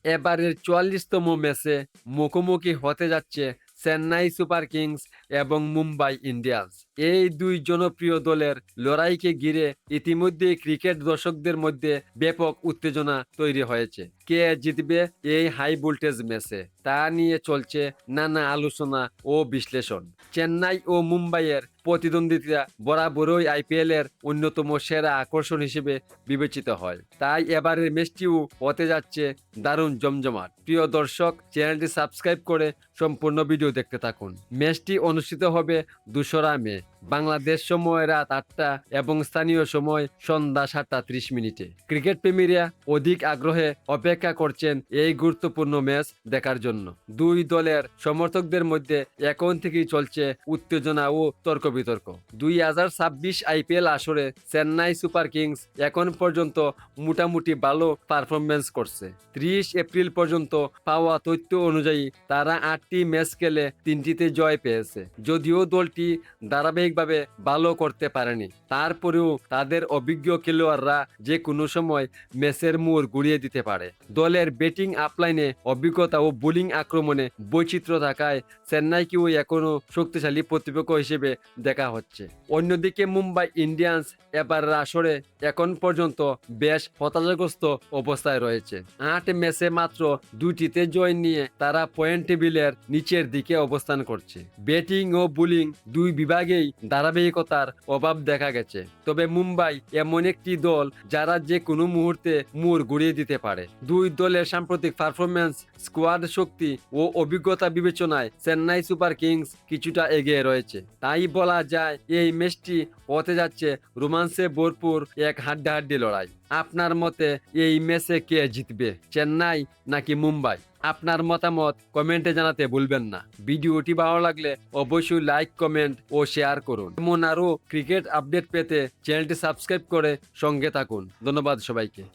এবারের ৪৪তম ম্যাচে মুখোমুখি হতে যাচ্ছে চেন্নাই সুপার কিংস এবং মুম্বাই ইন্ডিয়ান্স। এই দুই জনপ্রিয় দলের লড়াইকে ঘিরে ইতিমধ্যেই ক্রিকেট দর্শকদের মধ্যে ব্যাপক উত্তেজনা তৈরি হয়েছে। কে জিতবে এই হাই ভোল্টেজ ম্যাচে তা নিয়ে চলছে নানা আলোচনা ও বিশ্লেষণ। চেন্নাই ও মুম্বাইয়ের প্রতিদ্বন্দ্বিতা বরাবরই আইপিএল এর অন্যতম সেরা আকর্ষণ হিসেবে বিবেচিত হয়, তাই এবারের ম্যাচটিও হতে যাচ্ছে দারুণ জমজমাট। প্রিয় দর্শক, চ্যানেলটি সাবস্ক্রাইব করে সম্পূর্ণ ভিডিও দেখতে থাকুন। ম্যাচটি অনুষ্ঠিত হবে ২রা মে বাংলাদেশ সময় রাত ৮টা এবং স্থানীয় সময় সন্ধ্যা ৭টা ৩০ মিনিটে। ক্রিকেট প্রেমীরা অধিক আগ্রহে অপেক্ষা করছেন এই গুরুত্বপূর্ণ ম্যাচ দেখার জন্য। দুই দলের সমর্থকদের মধ্যে এখন থেকেই চলছে উত্তেজনা ও তর্ক বিতর্ক। ২০২৬ আইপিএল আসরে চেন্নাই সুপার কিংস এখন পর্যন্ত মোটামুটি ভালো পারফরমেন্স করছে। ৩০ এপ্রিল পর্যন্ত পাওয়া তথ্য অনুযায়ী তারা ৮টি ম্যাচ খেলে ৩টিতে জয় পেয়েছে। যদিও দলটি ধারাবাহিকভাবে ভালো করতে পারেনি, তারপরেও তাদের অভিজ্ঞ খেলোয়াড়রা যে কোনো সময় ম্যাচের মোড় ঘুরিয়ে দিতে পারে। দলের ব্যাটিং আপলাইনে অভিজ্ঞতা ও বোলিং আক্রমণে বৈচিত্র্য থাকায় চেন্নাইকেও এখনও শক্তিশালী প্রতিপক্ষ হিসেবে দেখা হচ্ছে। অন্যদিকে মুম্বাই ইন্ডিয়ান্স এবার আসরে এখন পর্যন্ত বেশ হতাশাগ্রস্ত অবস্থায় রয়েছে। ৮ ম্যাচে মাত্র ২টিতে জয় নিয়ে তারা পয়েন্ট টেবিলের নিচের দিকে অবস্থান করছে। ব্যাটিং ও বোলিং দুই বিভাগেই ধারাবাহিকতার অভাব দেখা গেছে। তবে মুম্বাই এমন একটি দল যারা যে কোনো মুহূর্তে মোড় ঘুরিয়ে দিতে পারে। দুই দলের সাম্প্রতিক পারফরম্যান্স, স্কোয়াড শক্তি ও অভিজ্ঞতা বিবেচনায় চেন্নাই সুপার কিংস কিছুটা এগিয়ে রয়েছে। তাই বলা যায় এই ম্যাচটি হতে যাচ্ছে রোমাঞ্চে ভরপুর এক হাড্ডাহাড্ডি লড়াই। আপনার মতে এই ম্যাচে কে জিতবে, চেন্নাই নাকি মুম্বাই? আপনার মতামত কমেন্টে জানাতে ভুলবেন না। ভিডিওটি ভালো লাগলে অবশ্যই লাইক, কমেন্ট ও শেয়ার করুন। এমন আরও ক্রিকেট আপডেট পেতে চ্যানেলটি সাবস্ক্রাইব করে সঙ্গে থাকুন। ধন্যবাদ সবাইকে।